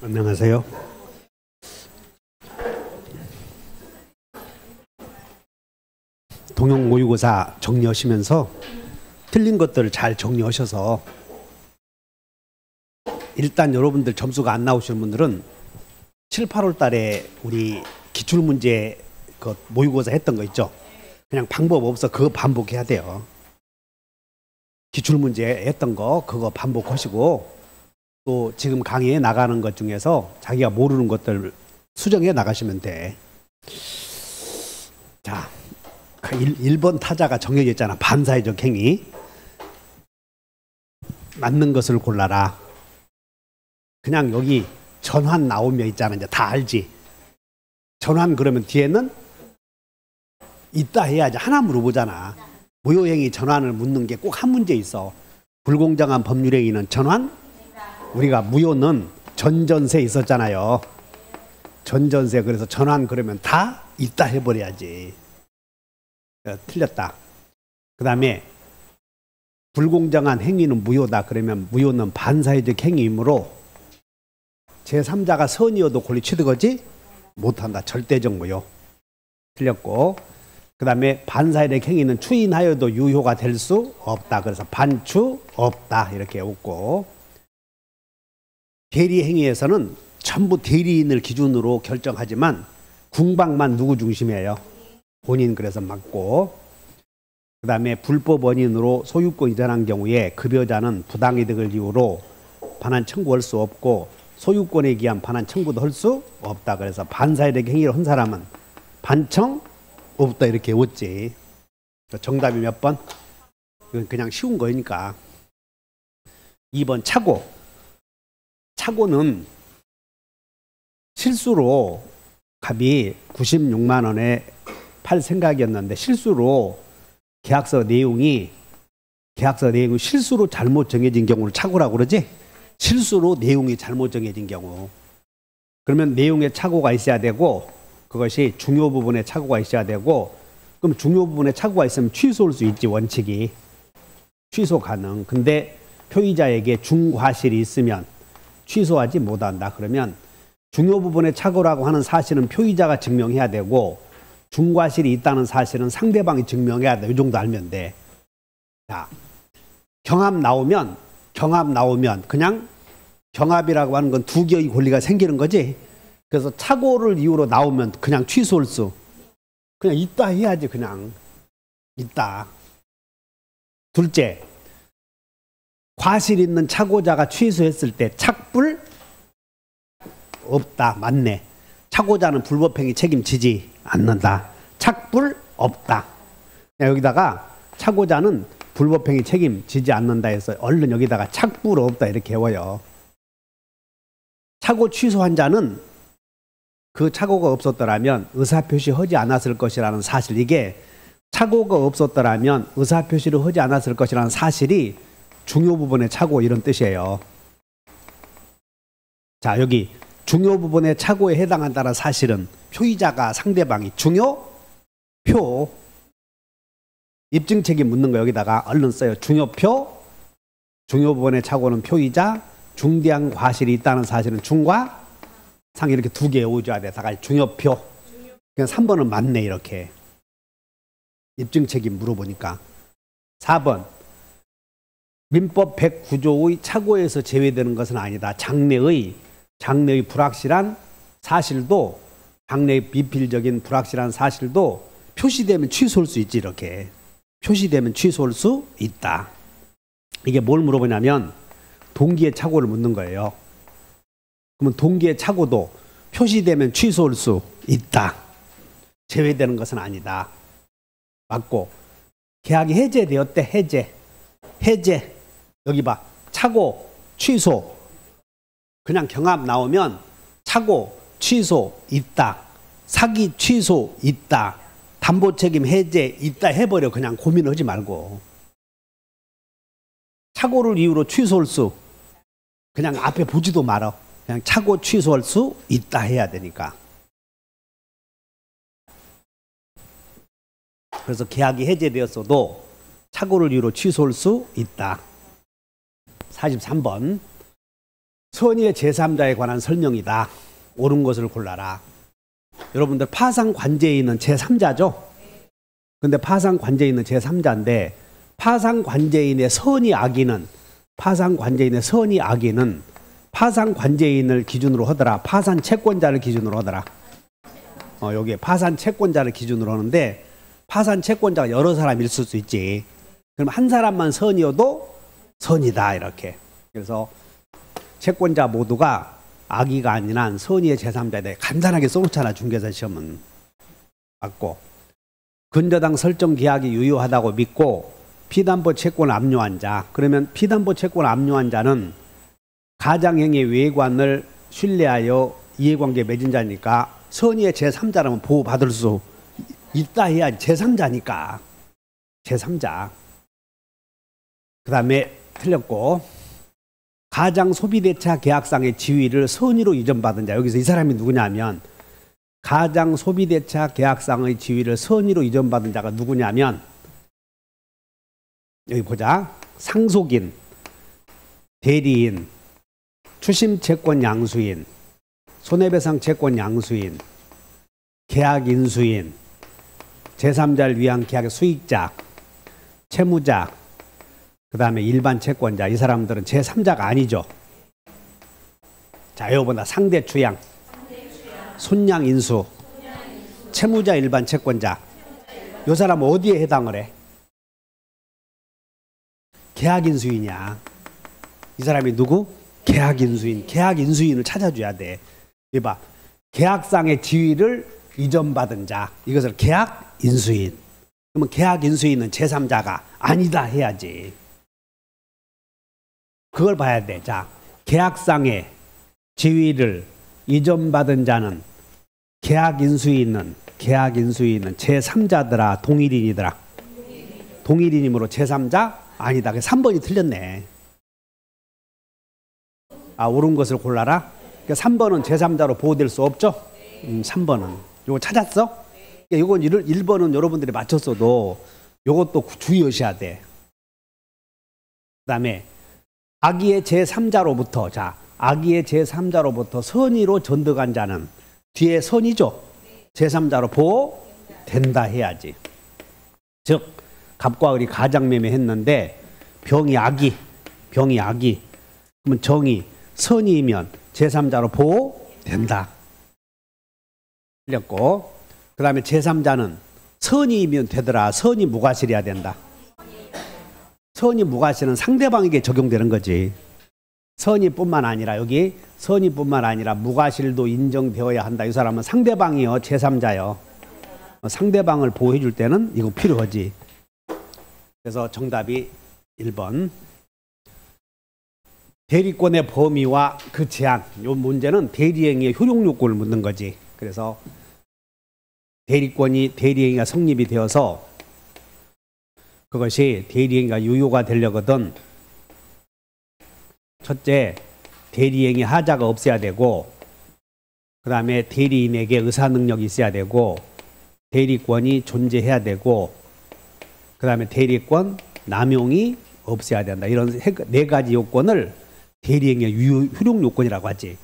안녕하세요. 동영 모의고사 정리하시면서 틀린 것들을 잘 정리하셔서 일단 여러분들 점수가 안 나오시는 분들은 7, 8월 달에 우리 기출문제 그 모의고사 했던 거 있죠? 그냥 방법 없어 그거 반복해야 돼요. 기출문제 했던 거 그거 반복하시고 또 지금 강의에 나가는 것 중에서 자기가 모르는 것들 수정해 나가시면 돼. 자, 1번 타자가 정해져 있잖아. 반사회적 행위. 맞는 것을 골라라. 그냥 여기 전환 나오면 있잖아. 이제 다 알지. 전환 그러면 뒤에는 있다 해야지. 하나 물어보잖아. 무효행위 전환을 묻는 게 꼭 한 문제 있어. 불공정한 법률행위는 전환? 우리가 무효는 전전세 있었잖아요. 전전세. 그래서 전환 그러면 다 있다 해버려야지. 틀렸다. 그 다음에 불공정한 행위는 무효다. 그러면 무효는 반사회적 행위이므로 제3자가 선이어도 권리 취득하지 못한다. 절대적 무효. 틀렸고, 그 다음에 반사회적 행위는 추인하여도 유효가 될 수 없다. 그래서 반추 없다. 이렇게 웃고, 대리 행위에서는 전부 대리인을 기준으로 결정하지만 궁방만 누구 중심이에요? 본인. 그래서 맞고, 그 다음에 불법 원인으로 소유권 이전한 경우에 급여자는 부당이득을 이유로 반환 청구할 수 없고 소유권에 기한 반환 청구도 할 수 없다. 그래서 반사회적 행위를 한 사람은 반청 없다. 이렇게 웃지. 정답이 몇 번? 이건 그냥 쉬운 거니까. 2번 차고. 차고는 실수로 값이 96만 원에 팔 생각이었는데 실수로 계약서 내용이 실수로 잘못 정해진 경우를 차고라고 그러지? 실수로 내용이 잘못 정해진 경우. 그러면 내용에 착오가 있어야 되고 그것이 중요 부분에 착오가 있어야 되고, 그럼 중요 부분에 착오가 있으면 취소할 수 있지. 원칙이. 취소 가능. 근데 표의자에게 중과실이 있으면 취소하지 못한다. 그러면 중요 부분에 착오라고 하는 사실은 표의자가 증명해야 되고 중과실이 있다는 사실은 상대방이 증명해야 돼. 이 정도 알면 돼. 자, 경합 나오면 그냥 경합이라고 하는 건 두 개의 권리가 생기는 거지. 그래서 착오를 이유로 나오면 그냥 취소할 수. 그냥 있다 해야지. 그냥 있다. 둘째, 과실 있는 착오자가 취소했을 때 착불 없다. 맞네. 착오자는 불법행위 책임지지 않는다. 착불 없다. 여기다가 착오자는 불법행위 책임지지 않는다 해서 얼른 여기다가 착불 없다 이렇게 외워요. 착오 취소한 자는 그 착오가 없었더라면 의사표시하지 않았을 것이라는 사실. 이게 착오가 없었더라면 의사표시를 하지 않았을 것이라는 사실이 중요 부분의 착오 이런 뜻이에요. 자, 여기 중요 부분의 착오에 해당한다는 사실은 표의자가 상대방이 중요표. 입증 책임 묻는 거 여기다가 얼른 써요. 중요표. 중요 부분의 착오는 표의자. 중대한 과실이 있다는 사실은 중과 상. 이렇게 두 개 외워줘야 돼. 다가 중요표. 그냥 3번은 맞네. 이렇게 입증 책임 물어보니까. 4번 민법 109조의 착오에서 제외되는 것은 아니다. 장래의 불확실한 사실도, 장래의 비필적인 불확실한 사실도 표시되면 취소할 수 있지. 이렇게 표시되면 취소할 수 있다. 이게 뭘 물어보냐면 동기의 착오를 묻는 거예요. 그러면 동기의 착오도 표시되면 취소할 수 있다. 제외되는 것은 아니다. 맞고, 계약이 해제되었대. 해제. 여기 봐. 착오, 취소. 그냥 경합 나오면 착오, 취소 있다. 사기 취소 있다. 담보책임 해제 있다 해버려. 그냥 고민하지 말고. 착오를 이유로 취소할 수. 그냥 앞에 보지도 말어. 그냥 착오 취소할 수 있다 해야 되니까. 그래서 계약이 해제되었어도 착오를 이유로 취소할 수 있다. 43번 선의의 제3자에 관한 설명이다. 옳은 것을 골라라. 여러분들 파상 관제에 있는 제3자죠? 근데 파상 관제에 있는 제3자인데 파상 관제인의 선의 악의는 파상 관제인을 기준으로 하더라. 파산 채권자를 기준으로 하더라. 여기에 파산 채권자를 기준으로 하는데 파산 채권자가 여러 사람이 있을 수 있지. 그럼 한 사람만 선이어도 선이다 이렇게. 그래서 채권자 모두가 악의가 아니란 선의의 제3자에 대해 간단하게 써놓잖아. 중개사 시험은. 맞고 근저당 설정 계약이 유효하다고 믿고 피담보 채권을 압류한 자. 그러면 피담보 채권을 압류한 자는 가장행위 외관을 신뢰하여 이해관계 맺은 자니까 선의의 제3자라면 보호받을 수 있다 해야지. 제3자니까. 제3자. 그 다음에 틀렸고 가장 소비대차 계약상의 지위를 선의로 이전받은 자. 여기서 이 사람이 누구냐면 가장 소비대차 계약상의 지위를 선의로 이전받은 자가 누구냐면 여기 보자. 상속인, 대리인, 추심채권 양수인, 손해배상 채권 양수인, 계약인수인, 제3자를 위한 계약의 수익자, 채무자, 그 다음에 일반 채권자. 이 사람들은 제3자가 아니죠. 자, 여기보다 상대추양, 손양인수, 채무자, 일반 채권자. 이 사람은 어디에 해당을 해? 계약인수인이야. 이 사람이 누구? 계약인수인. 계약인수인을 찾아줘야 돼. 이봐, 계약상의 지위를 이전받은 자. 이것을 계약인수인. 그러면 계약인수인은 제3자가 아니다 해야지. 그걸 봐야 돼. 자, 계약상의 지위를 이전받은 자는 계약인수인은 제3자더라. 동일인이더라. 동일인이므로 제3자 아니다. 3번이 틀렸네. 아, 옳은 것을 골라라. 3번은 제3자로 보호될 수 없죠? 3번은. 요거 찾았어? 요건 1번은 여러분들이 맞췄어도 요것도 주의하셔야 돼. 그 다음에 악의의 제3자로부터 악의의 제3자로부터 선의로 전득한 자는 뒤에 선이죠? 제3자로 보호된다 해야지. 즉 갑과 을이 가장매매 했는데 병이 악이 그러면 정이 선이면 제3자로 보호된다. 틀렸고 그 다음에 제3자는 선이면 되더라. 선이 무과실이어야 된다. 선이 무과실은 상대방에게 적용되는 거지. 선의뿐만 아니라 여기 선의뿐만 아니라 무과실도 인정되어야 한다. 이 사람은 상대방이요, 제3자요. 상대방을 보호해 줄 때는 이거 필요하지. 그래서 정답이 1번. 대리권의 범위와 그 제한. 이 문제는 대리행위의 효력 요건을 묻는 거지. 그래서 대리행위가 성립이 되어서 그것이 대리행위가 유효가 되려거든 첫째, 대리행위 하자가 없어야 되고 그 다음에 대리인에게 의사능력이 있어야 되고 대리권이 존재해야 되고 그 다음에 대리권 남용이 없어야 된다. 이런 4가지 요건을 대리행위의 효력 요건이라고 하지.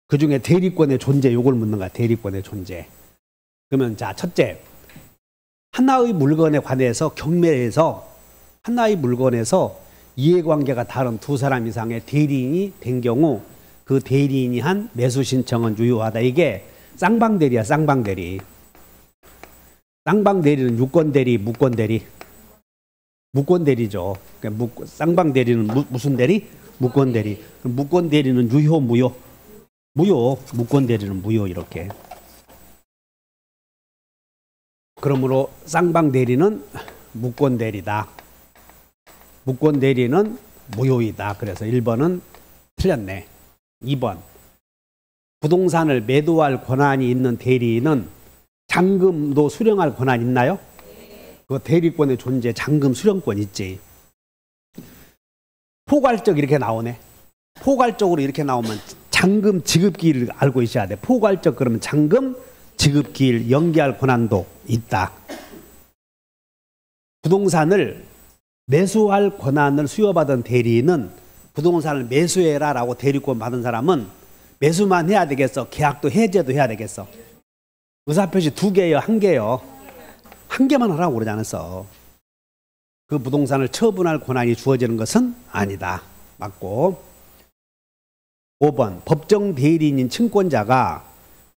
그 중에 대리권의 존재 요걸 묻는 거야. 대리권의 존재. 그러면 자, 첫째, 하나의 물건에 관해서 경매에서 하나의 물건에서 이해관계가 다른 두 사람 이상의 대리인이 된 경우 그 대리인이 한 매수 신청은 유효하다. 이게 쌍방대리야. 쌍방대리. 쌍방대리는 유권대리, 무권대리. 무권대리죠. 그러니까 쌍방대리는 무슨 대리? 무권대리. 무권대리는 유효, 무효? 무효. 무권대리는 무효. 이렇게. 그러므로 쌍방대리는 무권대리다. 무권대리는 무효이다. 그래서 1번은 틀렸네. 2번. 부동산을 매도할 권한이 있는 대리인은 잔금도 수령할 권한 있나요? 그 대리권의 존재, 잔금 수령권 있지. 포괄적 이렇게 나오네. 포괄적으로 이렇게 나오면 잔금 지급기일 알고 있어야 돼. 포괄적 그러면 잔금 지급기일 연기할 권한도 있다. 부동산을 매수할 권한을 수여받은 대리인은 부동산을 매수해라라고 대리권 받은 사람은 매수만 해야 되겠어? 계약도 해제도 해야 되겠어? 의사표시 2개요? 1개요? 1개만 하라고 그러지 않았어. 그 부동산을 처분할 권한이 주어지는 것은 아니다. 맞고. 5번 법정 대리인인 친권자가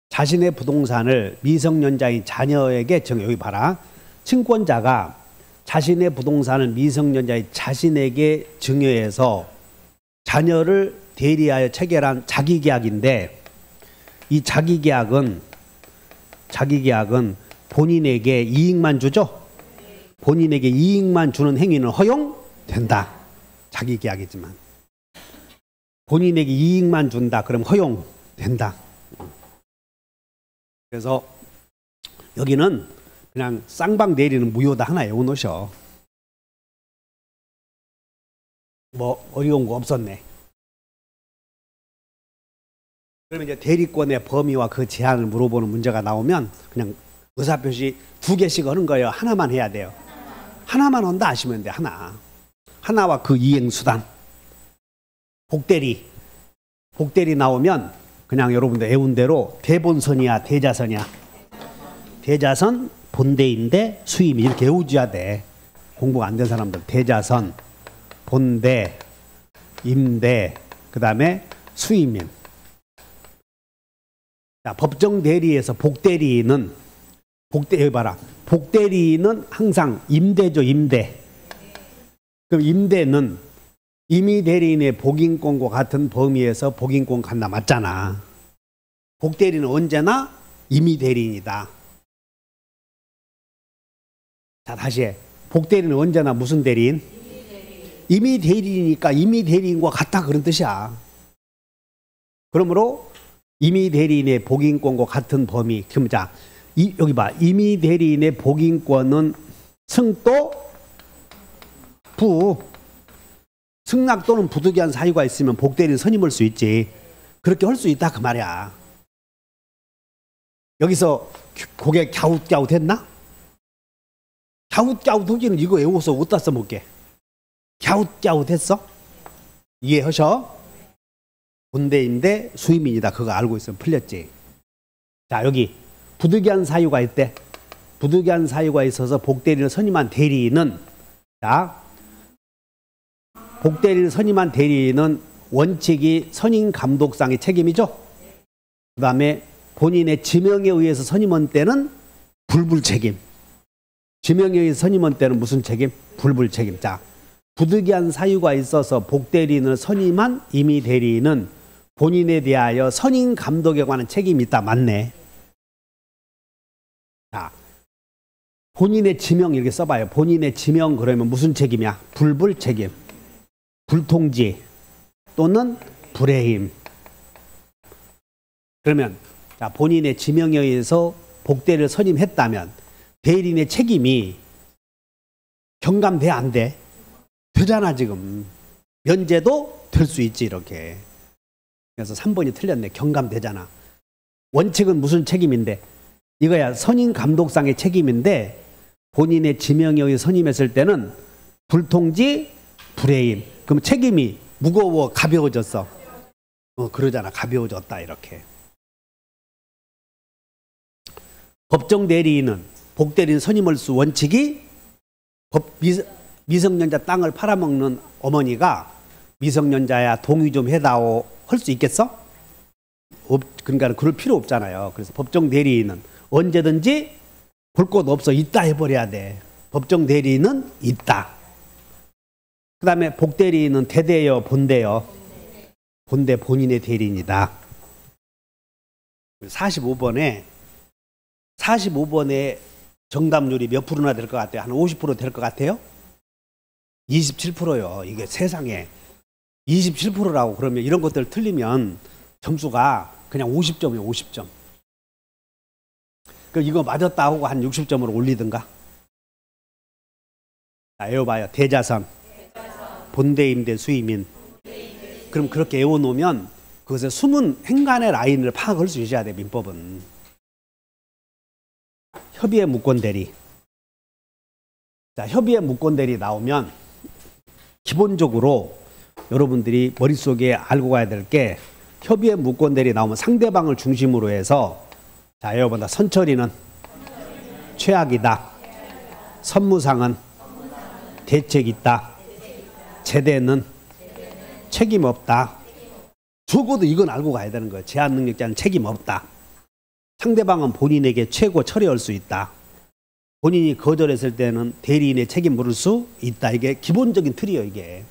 자신의 부동산을 미성년자인 자녀에게 여기 봐라. 친권자가 자신의 부동산을 미성년자인 자신에게 증여해서 자녀를 대리하여 체결한 자기계약인데, 이 자기계약은 본인에게 이익만 주죠? 본인에게 이익만 주는 행위는 허용된다. 자기계약이지만 본인에게 이익만 준다. 그럼 허용된다. 그래서 여기는 그냥 쌍방 내리는 무효다 하나 외워놓으셔. 뭐 어려운 거 없었네. 그러면 이제 대리권의 범위와 그 제한을 물어보는 문제가 나오면 그냥 의사표시 2개씩 하는 거예요? 하나만 해야 돼요? 하나만 한다 하시면 돼. 하나와 그 이행수단. 복대리 나오면 그냥 여러분들 외운 대로 대본선이야 대자선이야? 대자선 본대인데 수임이 이렇게 외우셔야 돼. 공부가 안 된 사람들. 대자선 본대 임대 그 다음에 수임인. 자, 법정 대리에서 복대리는 여기 봐라. 복대리는 항상 임대죠. 임대. 그럼 임대는 임의 대리인의 복인권과 같은 범위에서 복인권 갖나 맞잖아. 복대리는 언제나 임의 대리인이다. 자, 다시 해. 복대리는 언제나 무슨 대리인? 임의 대리인이니까 임의 대리인과 같다 그런 뜻이야. 그러므로 임의 대리인의 복인권과 같은 범위. 그럼 자, 여기 봐. 임의 대리인의 복인권은 승도 부. 승낙 또는 부득이한 사유가 있으면 복대리인 선임할 수 있지. 그렇게 할 수 있다 그 말이야. 여기서 고개 갸웃갸웃 했나? 갸웃갸웃 하기는 이거 외워서 어디다 써먹게. 갸웃갸웃 했어? 이해하셔? 본대인데 수임인이다. 그거 알고 있으면 풀렸지. 자, 여기 부득이한 사유가 있대. 부득이한 사유가 있어서 복대리인을 선임한 대리인은, 자, 복대리인을 선임한 대리인은 원칙이 선임 감독상의 책임이죠. 그 다음에 본인의 지명에 의해서 선임한 때는 불불책임. 지명에 의해서 선임한 때는 무슨 책임? 불불책임. 자, 부득이한 사유가 있어서 복대리인을 선임한 임의 대리인은 본인에 대하여 선임 감독에 관한 책임이 있다. 맞네. 자, 본인의 지명 이렇게 써봐요. 본인의 지명 그러면 무슨 책임이야? 불불책임. 불통지 또는 불해임. 그러면 자, 본인의 지명에 의해서 복대리를 선임했다면 대리인의 책임이 경감돼 안 돼? 되잖아 지금. 면제도 될 수 있지 이렇게. 그래서 3번이 틀렸네. 경감되잖아. 원칙은 무슨 책임인데? 이거야 선임 감독상의 책임인데 본인의 지명에 의해 선임했을 때는 불통지 불해임. 그럼 책임이 무거워 가벼워졌어? 그러잖아. 가벼워졌다 이렇게. 법정 대리인은 복대리인 선임할 수 원칙이 미성년자 땅을 팔아먹는 어머니가 미성년자야 동의 좀 해다오 할 수 있겠어? 그러니까 그럴 필요 없잖아요. 그래서 법정 대리인은 언제든지 볼 것 없어 있다 해버려야 돼. 법정 대리인은 있다. 그 다음에 복대리인은 대대요 본대요? 본대 본인의 대리인이다. 45번에 정답률이 몇 프로나 될 것 같아요? 한 50% 될 것 같아요? 27%요. 이게 세상에 27%라고 그러면 이런 것들 틀리면 점수가 그냥 50점이에요. 50점. 그럼 이거 맞았다 하고 한 60점으로 올리든가. 자, 외워봐요. 대자선, 본대임대 수임인. 그럼 그렇게 외워놓으면 그것의 숨은 행간의 라인을 파악할 수 있어야 돼. 민법은. 협의의 무권대리. 자, 협의의 무권대리 나오면 기본적으로 여러분들이 머릿속에 알고 가야 될 게 협의의 무권대리 나오면 상대방을 중심으로 해서 자, 여러분, 선처리는 최악이다. 선무상은 대책 있다. 제대는 책임 없다. 적어도 이건 알고 가야 되는 거예요. 제한 능력자는 책임 없다. 상대방은 본인에게 최고 처리할 수 있다. 본인이 거절했을 때는 대리인의 책임 물을 수 있다. 이게 기본적인 틀이에요, 이게.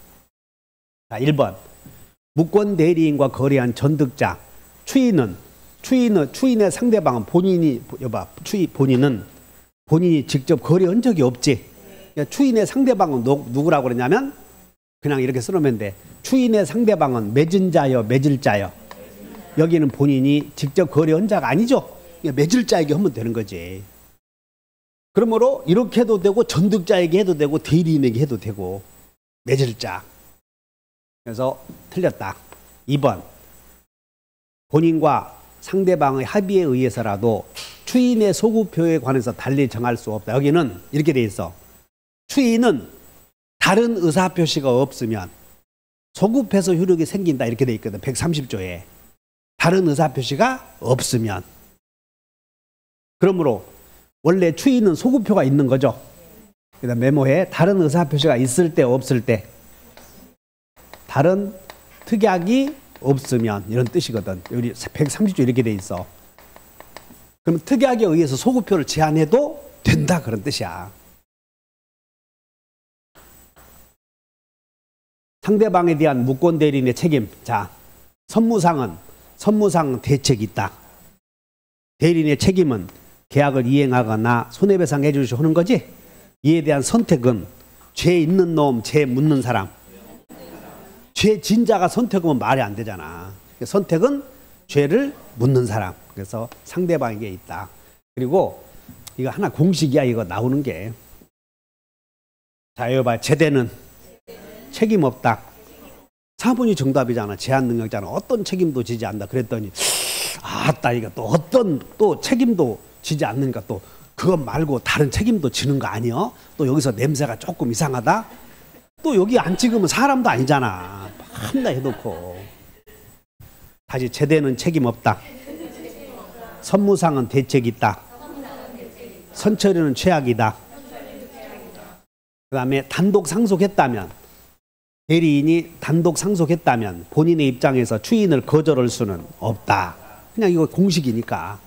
자, 1번. 무권 대리인과 거래한 전득자. 추인의 상대방은 본인은 본인이 직접 거래한 적이 없지. 그러니까 추인의 상대방은 누구라고 그러냐면 그냥 이렇게 써놓으면 돼. 추인의 상대방은 맺은 자여, 맺을 자여. 여기는 본인이 직접 거래한 자가 아니죠. 그러니까 맺을 자에게 하면 되는 거지. 그러므로 이렇게 해도 되고 전득자에게 해도 되고 대리인에게 해도 되고 맺을 자. 그래서 틀렸다. 2번. 본인과 상대방의 합의에 의해서라도 추인의 소구표에 관해서 달리 정할 수 없다. 여기는 이렇게 돼 있어. 추인은 다른 의사표시가 없으면 소급해서 효력이 생긴다. 이렇게 돼 있거든. 130조에. 다른 의사표시가 없으면. 그러므로 원래 추인은 소구표가 있는 거죠. 그다음 메모에 다른 의사표시가 있을 때 없을 때. 다른 특약이 없으면 이런 뜻이거든. 여기 130조 이렇게 돼 있어. 그럼 특약에 의해서 소구표를 제한해도 된다. 그런 뜻이야. 상대방에 대한 무권 대리인의 책임. 자, 선무상 대책이 있다. 대리인의 책임은 계약을 이행하거나 손해배상 해주시오 하는 거지. 이에 대한 선택은 죄 있는 놈, 죄 묻는 사람. 죄 진자가 선택하면 말이 안 되잖아. 선택은 죄를 묻는 사람. 그래서 상대방에게 있다. 그리고 이거 하나 공식이야. 이거 나오는 게. 자, 이거 봐. 제대는 책임 없다. 4번이 정답이잖아. 제한 능력자는 어떤 책임도 지지 않는다. 그랬더니 아따 이거 또 어떤 또 책임도 지지 않는가. 또 그것 말고 다른 책임도 지는 거 아니여? 또 여기서 냄새가 조금 이상하다. 또 여기 안 찍으면 사람도 아니잖아. 한다 해놓고. 다시 제대는 책임 없다. 선무상은 대책이 있다. 선처리는 최악이다. 그 다음에 단독 상속했다면, 대리인이 단독 상속했다면 본인의 입장에서 추인을 거절할 수는 없다. 그냥 이거 공식이니까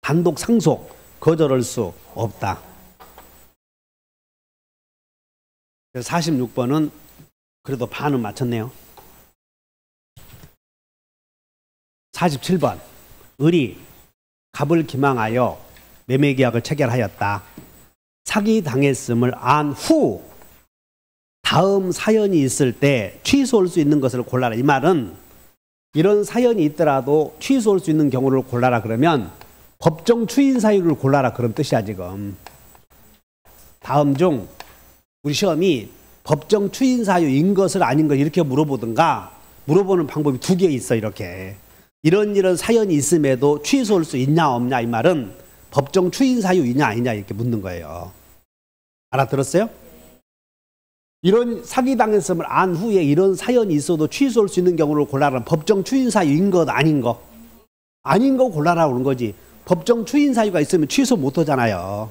단독 상속 거절할 수 없다. 46번은 그래도 반은 맞췄네요. 47번. 을이 갑을 기망하여 매매계약을 체결하였다. 사기당했음을 안 후 다음 사연이 있을 때 취소할 수 있는 것을 골라라. 이 말은 이런 사연이 있더라도 취소할 수 있는 경우를 골라라 그러면 법정 추인 사유를 골라라 그런 뜻이야 지금. 다음 중 우리 시험이 법정 추인 사유인 것을 아닌 것 이렇게 물어보든가, 물어보는 방법이 두 개 있어. 이렇게 이런 사연이 있음에도 취소할 수 있냐 없냐, 이 말은 법정 추인 사유이냐 아니냐 이렇게 묻는 거예요. 알아들었어요? 이런 사기당했음을 안 후에 이런 사연이 있어도 취소할 수 있는 경우를 골라라. 법정 추인 사유인 것 아닌 거, 아닌 거 골라라 그런 거지. 법정 추인 사유가 있으면 취소 못 하잖아요.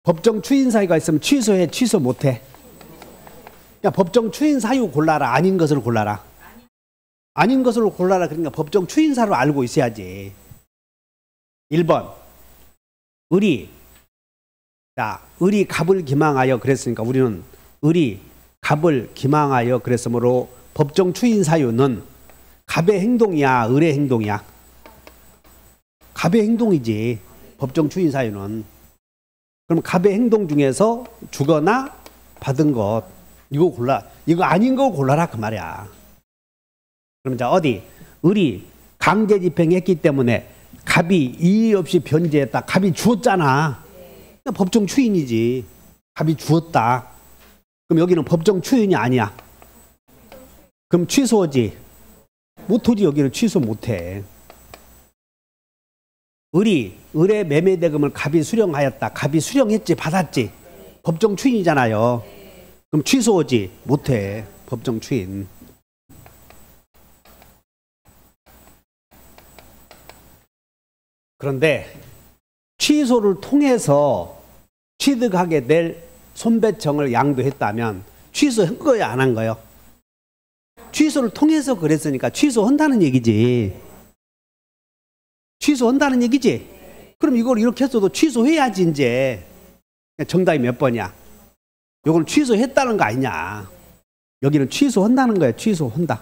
법정 추인 사유가 있으면 취소해, 취소 못 해. 그러니까 법정 추인 사유 골라라. 아닌 것을 골라라. 아닌 것을 골라라. 그러니까 법정 추인 사유를 알고 있어야지. 1번. 을이, 자, 을이 갑을 기망하여 그랬으니까 우리는 을이 갑을 기망하여 그랬으므로 법정 추인 사유는 갑의 행동이야, 을의 행동이야? 갑의 행동이지. 법정 추인 사유는. 그럼 갑의 행동 중에서 주거나 받은 것, 이거 골라. 이거 아닌 거 골라라 그 말이야. 그럼 자, 어디? 을이 강제 집행했기 때문에 갑이 이의 없이 변제했다. 갑이 주었잖아. 법정 추인이지. 갑이 주었다. 그럼 여기는 법정 추인이 아니야. 그럼 취소하지. 못하지. 여기는 취소 못해. 을이 을의 매매대금을 갑이 수령하였다. 갑이 수령했지, 받았지. 법정 추인이잖아요. 그럼 취소하지. 못해. 법정 추인. 그런데 취소를 통해서 취득하게 될 손배청을 양도했다면 취소한 거예요, 안 한 거예요? 취소를 통해서 그랬으니까 취소한다는 얘기지. 취소한다는 얘기지. 그럼 이걸 이렇게 했어도 취소해야지 이제. 정답이 몇 번이야? 요건 취소했다는 거 아니냐. 여기는 취소한다는 거야. 취소한다.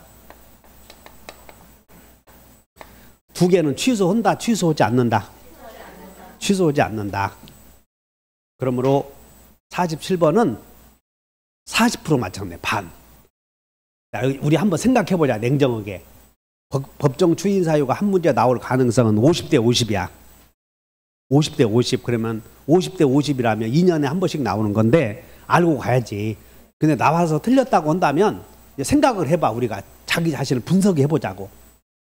두 개는 취소한다, 취소하지 않는다. 취소하지 않는다. 그러므로 47번은 40% 맞췄네. 반. 자, 우리 한번 생각해보자. 냉정하게. 법정 추인 사유가 한 문제 나올 가능성은 50대 50이야. 50대 50. 그러면 50대 50이라면 2년에 한 번씩 나오는 건데 알고 가야지. 근데 나와서 틀렸다고 한다면 생각을 해봐. 우리가 자기 자신을 분석해보자고.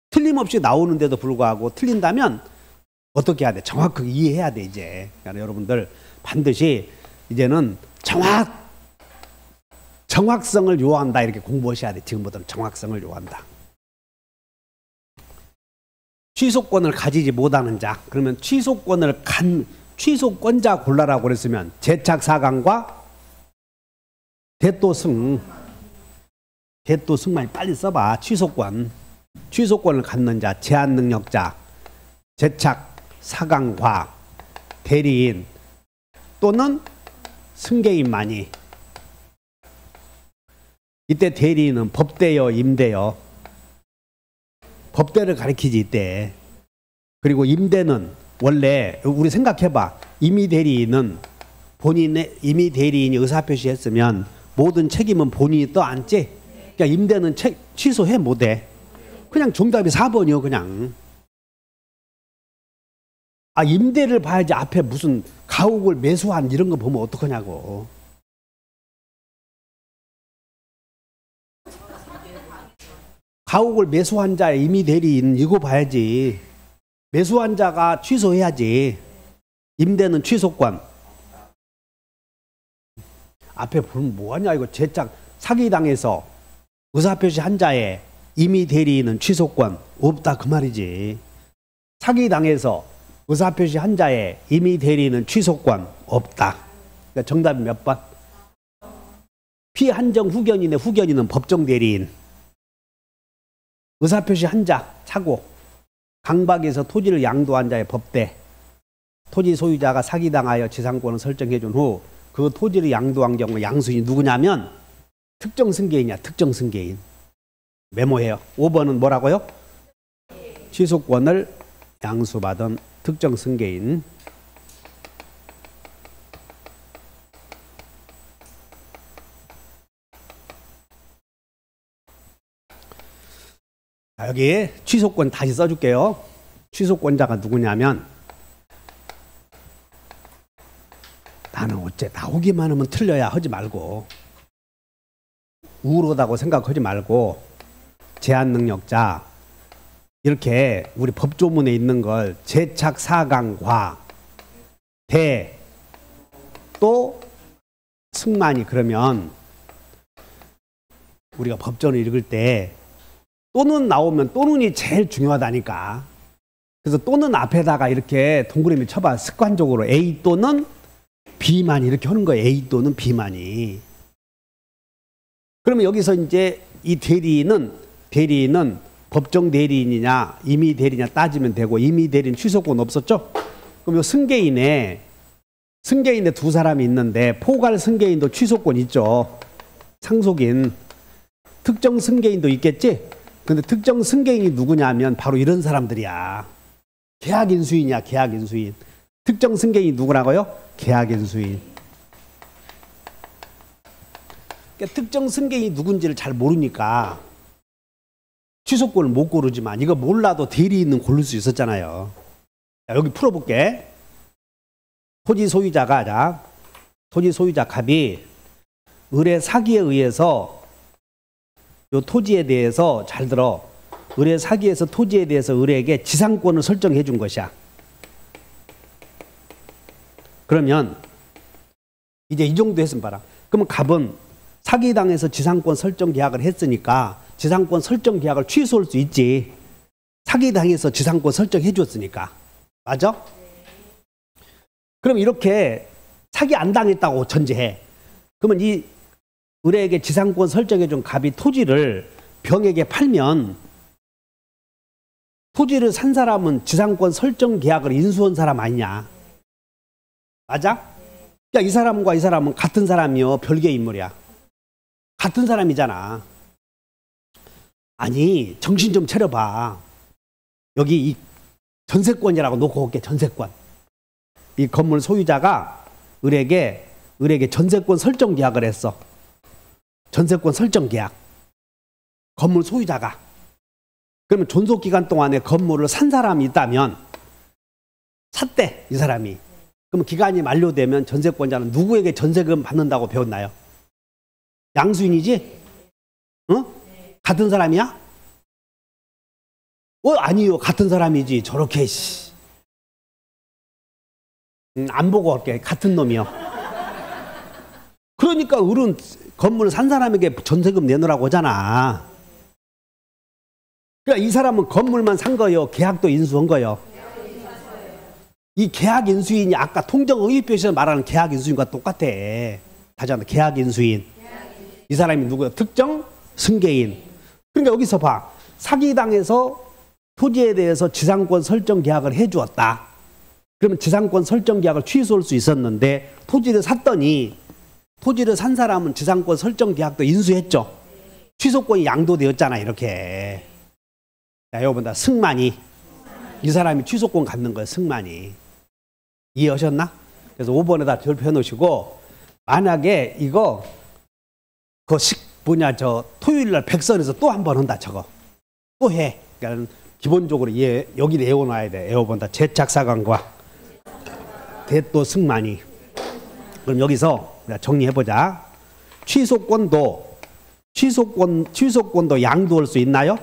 틀림없이 나오는데도 불구하고 틀린다면 어떻게 해야 돼? 정확하게 이해해야 돼 이제. 그러니까 여러분들 반드시 이제는 정확성을 요한다 이렇게 공부하셔야 돼. 지금부터는 정확성을 요한다. 취소권을 가지지 못하는 자. 그러면 취소권을 취소권자 골라라고 그랬으면 제착사강과 대또승. 대또승만 빨리 써봐. 취소권을 갖는 자, 제한능력자, 제착사강과 대리인 또는 승계인만이. 이때 대리인은 법대여 임대여. 법대를 가리키지 이때. 그리고 임대는 원래 우리 생각해봐. 임의 대리인은 임의 대리인이 의사표시했으면 모든 책임은 본인이 떠안지. 그러니까 임대는 취소해 못해. 그냥 정답이 4번이요 그냥. 아 임대를 봐야지. 앞에 무슨 가옥을 매수한 이런 거 보면 어떡하냐고. 가옥을 매수한 자의 임의 대리인 이거 봐야지. 매수한 자가 취소해야지. 임대는 취소권. 앞에 보면 뭐하냐 이거. 제작 사기당해서 의사표시 한 자의 임의 대리인은 취소권 없다 그 말이지. 사기당해서 의사표시 한 자의 임의 대리인은 취소권 없다. 그러니까 정답이 몇 번? 피한정 후견인의 후견인은 법정 대리인. 의사표시 한 자 차고 강박에서 토지를 양도한 자의 법대. 토지 소유자가 사기당하여 지상권을 설정해 준 후 그 토지를 양도한 경우 양수인이 누구냐면 특정 승계인이야. 특정 승계인. 메모해요. 5번은 뭐라고요? 취소권을 양수받은 특정 승계인. 자, 여기 취소권 다시 써줄게요. 취소권자가 누구냐면 나는 어째 나오기만 하면 틀려야 하지 말고 우울하다고 생각하지 말고 제한능력자 이렇게 우리 법조문에 있는 걸 제착사강과 대 또 승만이 그러면 우리가 법전을 읽을 때 또는 나오면 또는이 제일 중요하다니까. 그래서 또는 앞에다가 이렇게 동그라미 쳐봐. 습관적으로 A 또는 B만 이렇게 하는 거예요. A 또는 B만이. 그러면 여기서 이제 이 대리인은 법정 대리인이냐 임의 대리냐 따지면 되고 임의 대리인 취소권 없었죠? 그럼 요 승계인에 두 사람이 있는데 포괄 승계인도 취소권 있죠. 상속인. 특정 승계인도 있겠지? 근데 특정 승계인이 누구냐면 바로 이런 사람들이야. 계약인수인이야. 계약인수인. 특정 승계인이 누구라고요? 계약인수인. 그러니까 특정 승계인이 누군지를 잘 모르니까 취소권을 못 고르지만 이거 몰라도 대리인은 고를 수 있었잖아요. 자, 여기 풀어볼게. 토지 소유자 갑이 의뢰 사기에 의해서 요 토지에 대해서 잘 들어. 의뢰 사기에서 토지에 대해서 의뢰에게 지상권을 설정해 준 것이야. 그러면 이제 이 정도 했으면 봐라. 그러면 갑은 사기당해서 지상권 설정 계약을 했으니까 지상권 설정 계약을 취소할 수 있지. 사기당해서 지상권 설정해 줬으니까. 맞아? 그럼 이렇게 사기 안 당했다고 전제해. 그러면 이 의뢰에게 지상권 설정해 준 갑이 토지를 병에게 팔면 토지를 산 사람은 지상권 설정 계약을 인수한 사람 아니냐. 맞아? 야, 이 사람과 이 사람은 같은 사람이요, 별개의 인물이야. 같은 사람이잖아. 아니, 정신 좀 차려봐. 여기 이 전세권이라고 놓고 올게. 전세권. 이 건물 소유자가 의뢰에게 전세권 설정 계약을 했어. 전세권 설정 계약. 건물 소유자가. 그러면 존속기간 동안에 건물을 산 사람이 있다면 샀대, 이 사람이. 그럼 기간이 만료되면 전세권자는 누구에게 전세금 받는다고 배웠나요? 양수인이지? 응? 같은 사람이야? 아니요, 같은 사람이지. 저렇게 안 보고 할게. 같은 놈이요. 그러니까 을은 건물을 산 사람에게 전세금 내놓으라고 하잖아. 그러니까 이 사람은 건물만 산 거요, 계약도 인수한 거요. 이 계약 인수인이 아까 통정응의표시에서 말하는 계약 인수인과 똑같아. 다시 한번 계약 인수인. 이 사람이 누구야? 특정 승계인. 그러니까 여기서 봐. 사기당해서 토지에 대해서 지상권 설정 계약을 해주었다. 그러면 지상권 설정 계약을 취소할 수 있었는데 토지를 샀더니 토지를 산 사람은 지상권 설정 계약도 인수했죠. 취소권이 양도되었잖아, 이렇게. 자, 여러분들 승만이. 이 사람이 취소권 갖는 거예요, 승만이. 이해하셨나? 그래서 5번에다 별표 놓으시고, 만약에 이거 토요일날 백선에서 또 한 번 한다, 저거. 또 해. 그러니까 기본적으로 여기 외워놔야 돼. 외워본다. 제착사관과 대또 승만이. 그럼 여기서 정리해보자. 취소권도 양도할 수 있나요?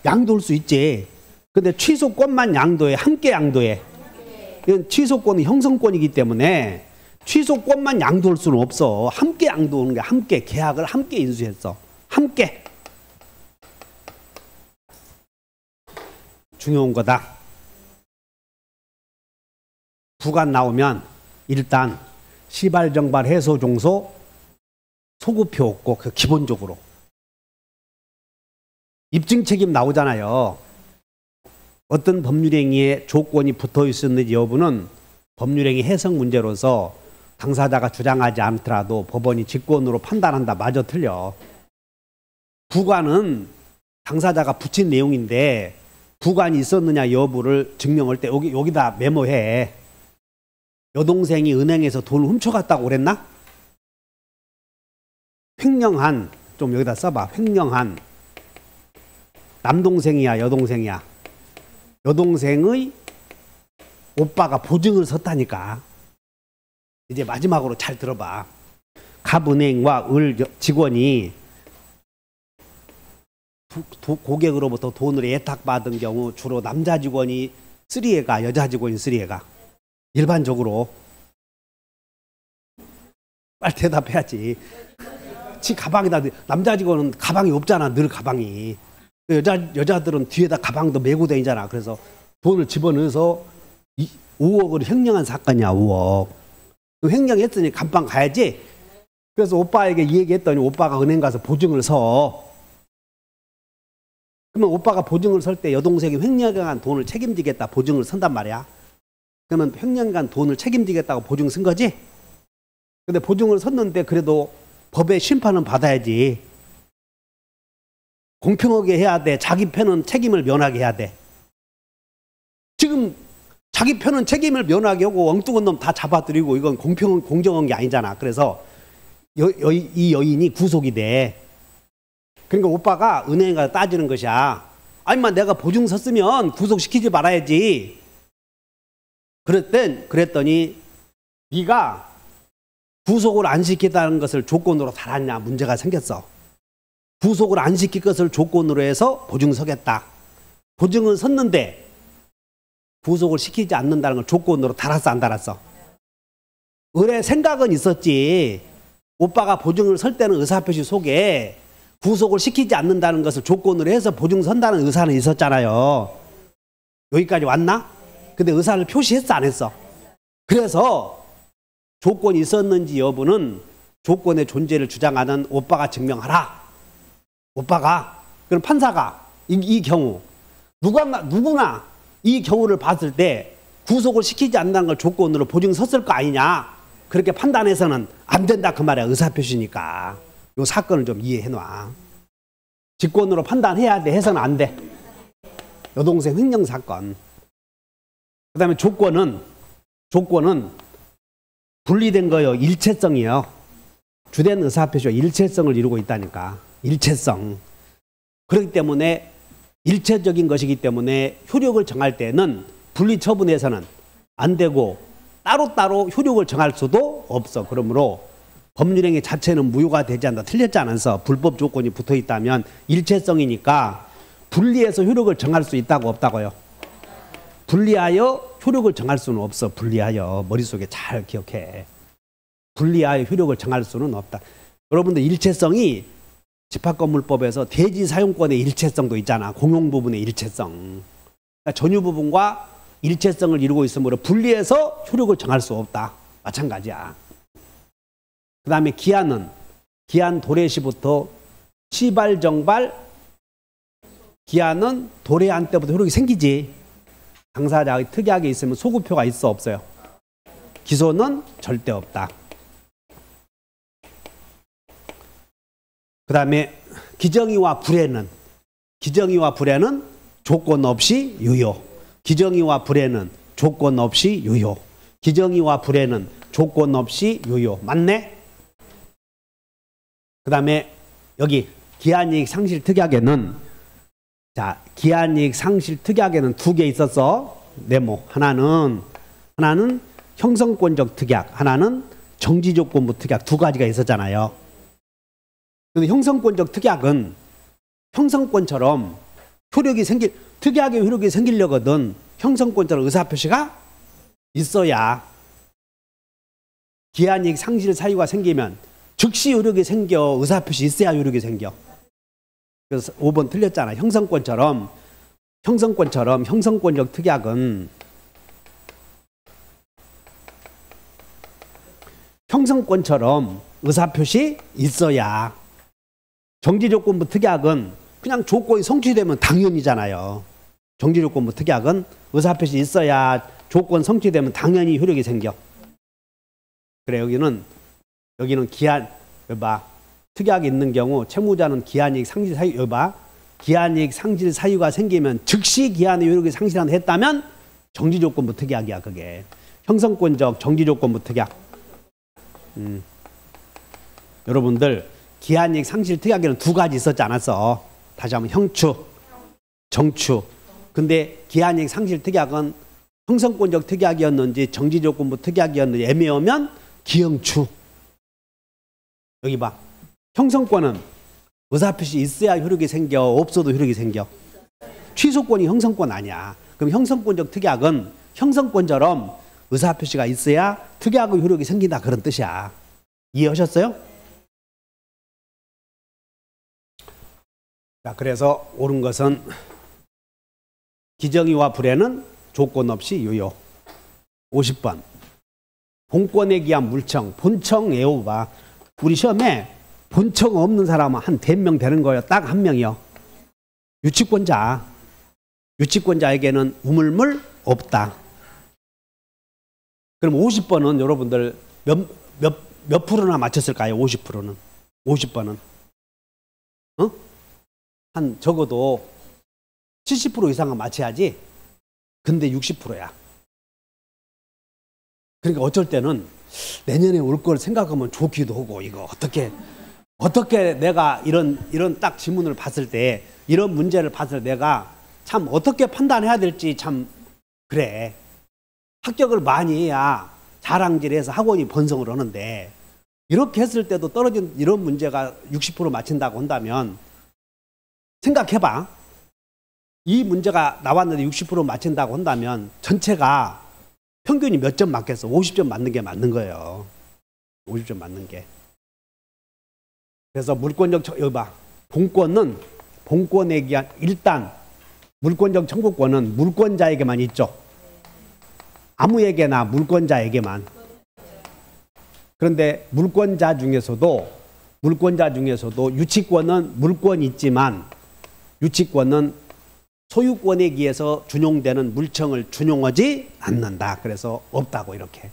양도할 수 있지. 근데 취소권만 양도해. 함께 양도해. 이건 취소권은 형성권이기 때문에 취소권만 양도할 수는 없어. 함께 양도하는 게 함께 계약을 함께 인수했어. 함께. 중요한 거다. 부관 나오면 일단 시발정발 해소종소 소구표 없고 그 기본적으로 입증 책임 나오잖아요. 어떤 법률행위에 조건이 붙어 있었는지 여부는 법률행위 해석 문제로서 당사자가 주장하지 않더라도 법원이 직권으로 판단한다. 맞아, 틀려. 부관은 당사자가 붙인 내용인데 부관이 있었느냐 여부를 증명할 때 여기다 메모해. 여동생이 은행에서 돈을 훔쳐갔다고 그랬나? 횡령한, 좀 여기다 써봐. 횡령한. 남동생이야, 여동생이야? 여동생의 오빠가 보증을 섰다니까. 이제 마지막으로 잘 들어봐. 갑은행과 을 직원이 고객으로부터 돈을 예탁받은 경우 주로 남자 직원이 3회가, 여자 직원이 3회가. 일반적으로. 빨리 대답해야지. 지 가방에다, 남자 직원은 가방이 없잖아, 늘 가방이. 여자들은 뒤에다 가방도 메고 다니잖아. 그래서 돈을 집어넣어서 5억을 횡령한 사건이야, 5억. 횡령했으니 감방 가야지. 그래서 오빠에게 이 얘기했더니 오빠가 은행 가서 보증을 서. 그러면 오빠가 보증을 설 때 여동생이 횡령한 돈을 책임지겠다 보증을 선단 말이야. 그러면 횡령한 돈을 책임지겠다고 보증 쓴 거지? 근데 보증을 섰는데 그래도 법의 심판은 받아야지. 공평하게 해야 돼. 자기 편은 책임을 면하게 해야 돼. 지금 자기 편은 책임을 면하게 하고 엉뚱한 놈 다 잡아들이고 이건 공정한 게 아니잖아. 그래서 이 여인이 구속이 돼. 그러니까 오빠가 은행에 가서 따지는 것이야. 아니면 내가 보증 섰으면 구속시키지 말아야지. 그랬더니 네가 구속을 안 시키다는 것을 조건으로 달았냐 문제가 생겼어. 구속을 안 시킬 것을 조건으로 해서 보증 서겠다. 보증은 섰는데 구속을 시키지 않는다는 걸 조건으로 달았어, 안 달았어? 의뢰 생각은 있었지. 오빠가 보증을 설 때는 의사표시 속에 구속을 시키지 않는다는 것을 조건으로 해서 보증 선다는 의사는 있었잖아요. 여기까지 왔나? 근데 의사를 표시했어 안 했어? 그래서 조건이 있었는지 여부는 조건의 존재를 주장하는 오빠가 증명하라. 오빠가. 그럼 판사가 이 경우 누구나 이 경우를 봤을 때 구속을 시키지 않는다는 걸 조건으로 보증 섰을 거 아니냐. 그렇게 판단해서는 안 된다 그 말이야. 의사표시니까. 이 사건을 좀 이해해 놔. 직권으로 판단해야 돼. 해서는 안 돼. 여동생 횡령 사건. 그 다음에 조건은 분리된 거요. 일체성이요. 주된 의사표시가 일체성을 이루고 있다니까. 일체성. 그렇기 때문에 일체적인 것이기 때문에 효력을 정할 때는 분리처분해서는 안 되고 따로따로 효력을 정할 수도 없어. 그러므로 법률행위 자체는 무효가 되지 않는다. 틀렸지 않아서 불법 조건이 붙어 있다면 일체성이니까 분리해서 효력을 정할 수 있다고 없다고요? 분리하여 효력을 정할 수는 없어. 분리하여. 머릿속에 잘 기억해. 분리하여 효력을 정할 수는 없다. 여러분들 일체성이 집합건물법에서 대지 사용권의 일체성도 있잖아. 공용 부분의 일체성. 그러니까 전유 부분과 일체성을 이루고 있으므로 분리해서 효력을 정할 수 없다. 마찬가지야. 그 다음에 기한은 기한 도래시부터 시발정발 기한은 도래한 때부터 효력이 생기지. 당사자가 특이하게 있으면 소급표가 있어 없어요? 기소는 절대 없다. 그 다음에 기정이와 불해는 조건 없이 유효. 기정이와 불해는 조건 없이 유효. 기정이와 불해는 조건 없이 유효. 맞네? 그 다음에 여기 기한이익 상실 특약에는 자, 기한이익 상실 특약에는 두 개 있었어. 네모. 하나는 형성권적 특약, 하나는 정지조건부 특약 두 가지가 있었잖아요. 근데 형성권적 특약은 형성권처럼 특약의 효력이 생기려거든 형성권처럼 의사표시가 있어야 기한이익 상실 사유가 생기면 즉시 효력이 생겨. 의사표시 있어야 효력이 생겨. 그래서 5번 틀렸잖아. 형성권처럼 형성권적 특약은 형성권처럼 의사표시 있어야. 정지조건부 특약은 그냥 조건이 성취되면 당연이잖아요. 정지조건부 특약은 의사표시 있어야 조건 성취되면 당연히 효력이 생겨. 그래 여기는 기한 여봐. 특약이 있는 경우 채무자는 기한이익 상실 사유 여봐. 기한이익 상실 사유가 생기면 즉시 기한의 효력이 상실한다 했다면 정지조건부 특약이야. 그게 형성권적 정지조건부 특약. 여러분들 기한이익 상실 특약에는 두 가지 있었지 않았어? 다시 한번 형추, 정추. 근데 기한이익 상실 특약은 형성권적 특약이었는지 정지조건부 특약이었는지 애매하면 기형추. 여기 봐. 형성권은 의사표시 있어야 효력이 생겨. 없어도 효력이 생겨. 취소권이 형성권 아니야. 그럼 형성권적 특약은 형성권처럼 의사표시가 있어야 특약의 효력이 생긴다. 그런 뜻이야. 이해하셨어요? 자, 그래서 옳은 것은 기정이와 불해는 조건 없이 유효. 50번. 본권에 기한 물청, 본청 애호봐. 우리 시험에 본청 없는 사람은 한 100명 되는 거예요. 딱 한 명이요. 유치권자. 유치권자에게는 우물물 없다. 그럼 50번은 여러분들 몇 프로나 맞췄을까요? 50%는. 50번은. 한 적어도 70% 이상은 맞춰야지. 근데 60%야. 그러니까 어쩔 때는 내년에 올 걸 생각하면 좋기도 하고, 이거 어떻게 내가 이런 딱 지문을 봤을 때, 이런 문제를 봤을 때 내가 참 어떻게 판단해야 될지 참 그래. 합격을 많이 해야 자랑질해서 학원이 번성을 하는데, 이렇게 했을 때도 떨어진 이런 문제가 60% 맞힌다고 한다면 생각해봐. 이 문제가 나왔는데 60% 맞힌다고 한다면 전체가 평균이 몇 점 맞겠어? 50점 맞는 게 맞는 거예요. 50점 맞는 게. 그래서 물권적 여기 봐. 본권에 기한 일단 물권적 청구권은 물권자에게만 있죠. 아무에게나 물권자에게만. 그런데 물권자 중에서도 유치권은 물권이 있지만 유치권은 소유권에 의해서 준용되는 물청을 준용하지 않는다. 그래서 없다고 이렇게.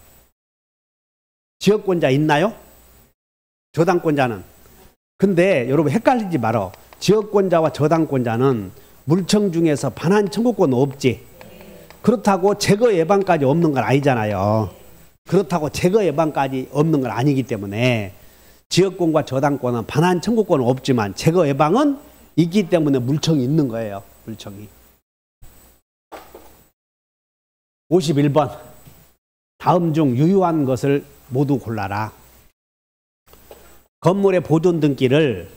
지역권자 있나요? 저당권자는. 근데 여러분 헷갈리지 말어. 지역권자와 저당권자는 물청 중에서 반환 청구권 없지. 그렇다고 제거 예방까지 없는 건 아니잖아요. 그렇다고 제거 예방까지 없는 건 아니기 때문에 지역권과 저당권은 반환 청구권은 없지만 제거 예방은 있기 때문에 물청이 있는 거예요. 물청이. 51번. 다음 중 유효한 것을 모두 골라라. 건물의 보존 등기를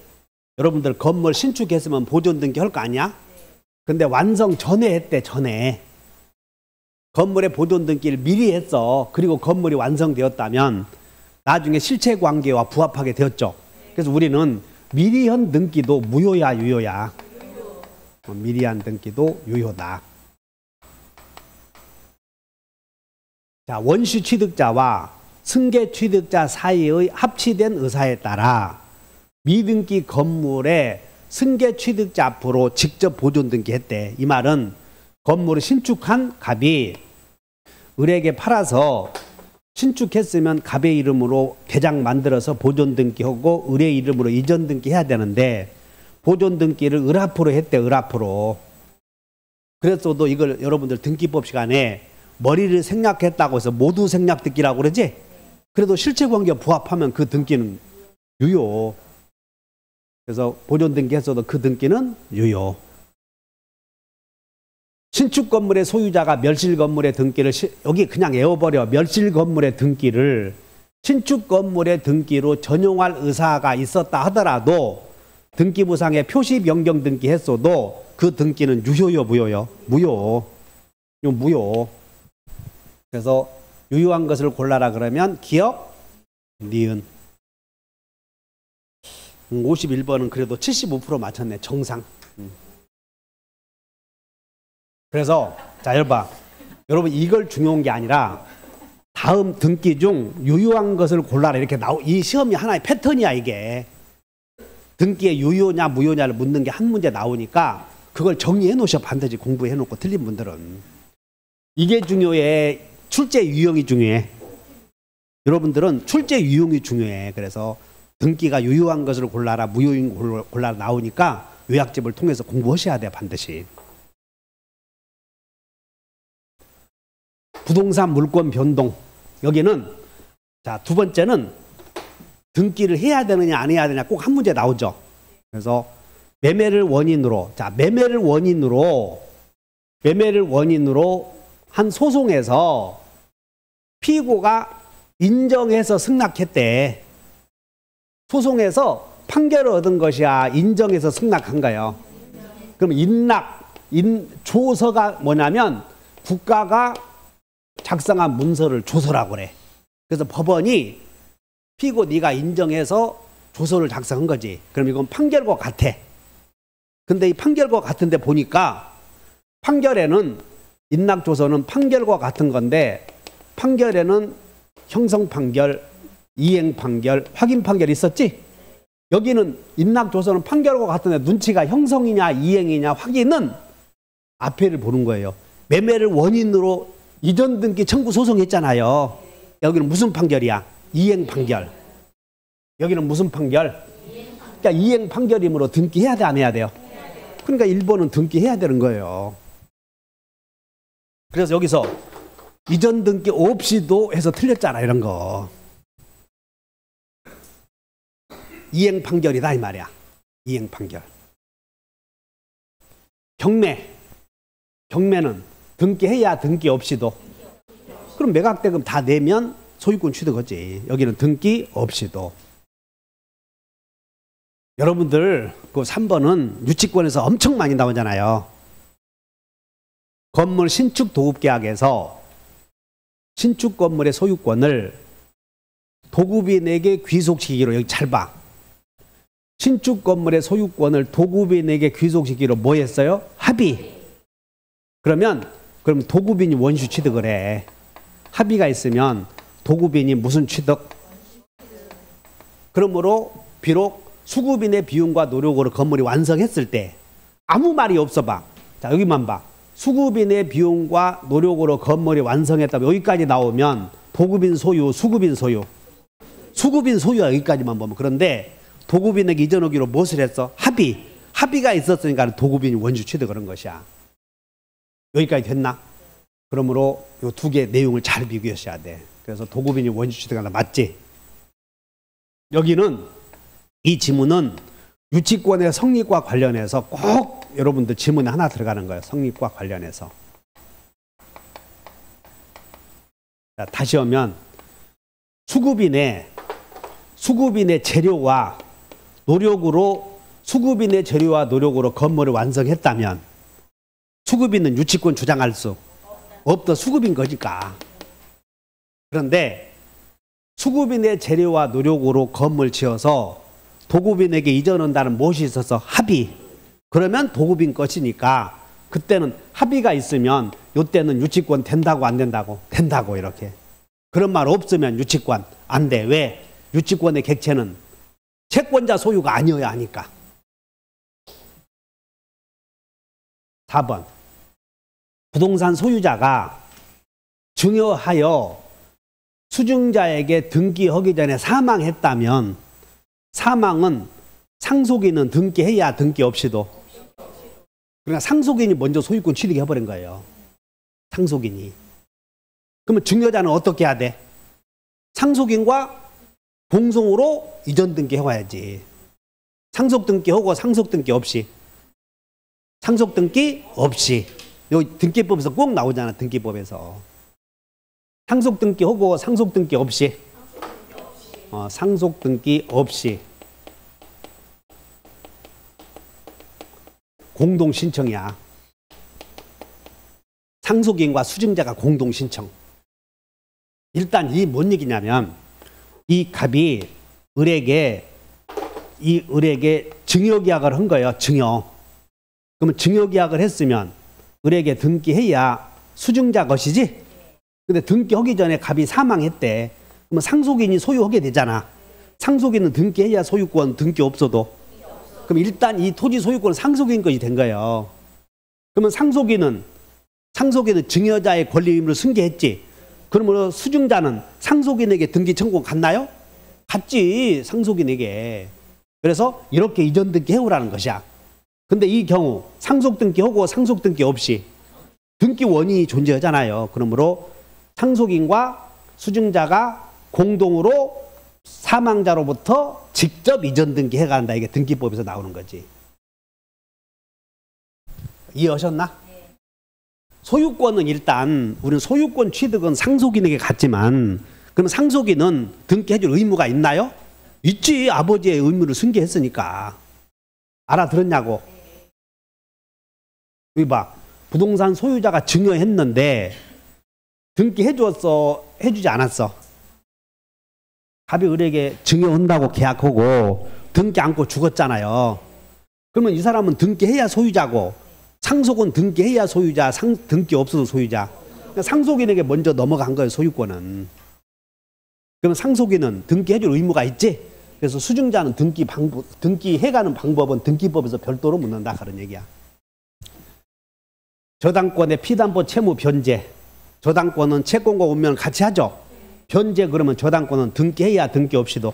여러분들 건물 신축했으면 보존 등기 할 거 아니야? 근데 완성 전에 했대. 전에. 건물의 보존 등기를 미리 했어. 그리고 건물이 완성되었다면 나중에 실체 관계와 부합하게 되었죠. 그래서 우리는 미리 한 등기도 무효야, 유효야? 미리 한 등기도 유효다. 자, 원시 취득자와 승계 취득자 사이의 합치된 의사에 따라 미등기 건물에 승계 취득자 앞으로 직접 보존 등기했대. 이 말은 건물을 신축한 갑이 을에게 팔아서 신축했으면 갑의 이름으로 대장 만들어서 보존 등기하고 을의 이름으로 이전 등기해야 되는데 보존 등기를 을 앞으로 했대. 을 앞으로. 그랬어도 이걸 여러분들 등기법 시간에 머리를 생략했다고 해서 모두 생략 등기라고 그러지? 그래도 실체관계 부합하면 그 등기는 유효. 그래서 보존 등기했어도 그 등기는 유효. 신축 건물의 소유자가 멸실 건물의 등기를 여기 그냥 외워버려. 멸실 건물의 등기를 신축 건물의 등기로 전용할 의사가 있었다 하더라도 등기부상에 표시 변경 등기 했어도 그 등기는 유효요, 무효요? 무효. 이거 무효. 그래서 유효한 것을 골라라 그러면 기억, 니은. 51번은 그래도 75% 맞췄네. 정상. 그래서 자, 여러분 이걸 중요한 게 아니라 다음 등기 중 유효한 것을 골라라 이렇게 이 시험이 하나의 패턴이야. 이게 등기의 유효냐 무효냐를 묻는 게 한 문제 나오니까 그걸 정리해 놓으셔. 반드시 공부해 놓고 틀린 분들은. 이게 중요해. 출제 유형이 중요해. 여러분들은 출제 유형이 중요해. 그래서 등기가 유효한 것을 골라라 무효인 걸 골라라 나오니까 요약집을 통해서 공부하셔야 돼요. 반드시. 부동산 물권 변동. 여기는 자, 두 번째는 등기를 해야 되느냐 안 해야 되느냐 꼭 한 문제 나오죠. 그래서 매매를 원인으로 한 소송에서 피고가 인정해서 승낙했대. 소송에서 판결을 얻은 것이야, 인정해서 승낙한 거예요? 그럼 조서가 뭐냐면 국가가 작성한 문서를 조서라고 그래. 그래서 법원이 피고 네가 인정해서 조서를 작성한 거지. 그럼 이건 판결과 같아. 근데 이 판결과 같은데 보니까 판결에는 인락조서는 판결과 같은 건데 판결에는 형성 판결, 이행 판결, 확인 판결이 있었지? 여기는 인락조서는 판결과 같은데 눈치가 형성이냐 이행이냐 확인은 앞에를 보는 거예요. 매매를 원인으로 이전 등기 청구 소송했잖아요. 여기는 무슨 판결이야? 이행 판결. 여기는 무슨 판결? 그러니까 이행 판결이므로 등기해야 돼, 안 해야 돼요? 그러니까 1번은 등기해야 되는 거예요. 그래서 여기서 이전 등기 없이도 해서 틀렸잖아, 이런 거. 이행 판결이다 이 말이야. 이행 판결. 경매는 등기해야 등기 없이도. 그럼 매각대금 다 내면 소유권 취득하지. 여기는 등기 없이도. 여러분들 그 3번은 유치권에서 엄청 많이 나오잖아요. 건물 신축 도급계약에서 신축 건물의 소유권을 도급인에게 귀속시키기로. 여기 잘 봐. 신축 건물의 소유권을 도급인에게 귀속시키기로 뭐 했어요? 합의. 그럼 도급인이 원시 취득을 해. 합의가 있으면 도급인이 무슨 취득? 그러므로 비록 수급인의 비용과 노력으로 건물이 완성했을 때 아무 말이 없어 봐. 자, 여기만 봐. 수급인의 비용과 노력으로 건물이 완성했다면 여기까지 나오면 도급인 소유, 수급인 소유. 수급인 소유가 여기까지만 보면. 그런데 도급인에게 이전하기로 무엇을 했어? 합의. 합의가 있었으니까 도급인이 원시 취득을 한 것이야. 여기까지 됐나? 그러므로 이 두 개 내용을 잘 비교하셔야 돼. 그래서 도급인이 원시 취득한다. 맞지? 여기는 이 지문은 유치권의 성립과 관련해서 꼭 여러분들 지문에 하나 들어가는 거예요. 성립과 관련해서. 자, 다시 오면 수급인의 재료와 노력으로 수급인의 재료와 노력으로 건물을 완성했다면 수급인은 유치권 주장할 수 없다. 수급인 거니까. 그런데 수급인의 재료와 노력으로 건물 지어서 도급인에게 이전한다는 무엇이 있어서 합의. 그러면 도급인 것이니까 그때는 합의가 있으면 이때는 유치권 된다고 안 된다고? 된다고 이렇게. 그런 말 없으면 유치권 안 돼. 왜? 유치권의 객체는 채권자 소유가 아니어야 하니까. 4번. 부동산 소유자가 증여하여 수증자에게 등기하기 전에 사망했다면 사망은 상속인은 등기해야 등기 없이도. 그러니까 상속인이 먼저 소유권 취득해버린 거예요. 상속인이. 그러면 증여자는 어떻게 해야 돼? 상속인과 공송으로 이전 등기해와야지. 상속 등기하고 상속 등기 없이. 상속 등기 없이. 여기 등기법에서 꼭 나오잖아. 등기법에서. 상속 등기하고 상속 등기 없이. 상속 등기 없이. 공동 신청이야. 상속인과 수증자가 공동 신청. 일단 이 뭔 얘기냐면 이 갑이 을에게 증여계약을 한 거예요. 증여. 그러면 증여계약을 했으면 을에게 등기해야 수증자 것이지. 근데 등기하기 전에 갑이 사망했대. 그러면 상속인이 소유하게 되잖아. 상속인은 등기해야 소유권, 등기 없어도. 그럼 일단 이 토지 소유권은 상속인 것이 된 거예요. 그러면 상속인은 증여자의 권리 의무를 승계했지. 그러므로 수증자는 상속인에게 등기 청구 갔나요? 갔지. 상속인에게. 그래서 이렇게 이전 등기 해오라는 것이야. 근데 이 경우 상속 등기하고 상속 등기 없이 등기 원인이 존재하잖아요. 그러므로 상속인과 수증자가 공동으로 사망자로부터 직접 이전 등기해 간다. 이게 등기법에서 나오는 거지. 이해하셨나? 네. 소유권은 일단 우리는 소유권 취득은 상속인에게 갔지만 그럼 상속인은 등기해줄 의무가 있나요? 있지. 아버지의 의무를 승계했으니까. 알아들었냐고? 여기 봐. 부동산 소유자가 증여했는데 등기해줬어? 해주지 않았어? 갑이 을에게 증여한다고 계약하고 등기 않고 죽었잖아요. 그러면 이 사람은 등기해야 소유자고 상속은 등기해야 소유자, 등기 없어도 소유자. 그러니까 상속인에게 먼저 넘어간 거예요. 소유권은. 그러면 상속인은 등기해줄 의무가 있지. 그래서 수증자는 등기해가는 방법은 등기법에서 별도로 묻는다. 그런 얘기야. 저당권의 피담보 채무 변제. 저당권은 채권과 운명을 같이 하죠. 변제 그러면 저당권은 등기해야 등기 없이도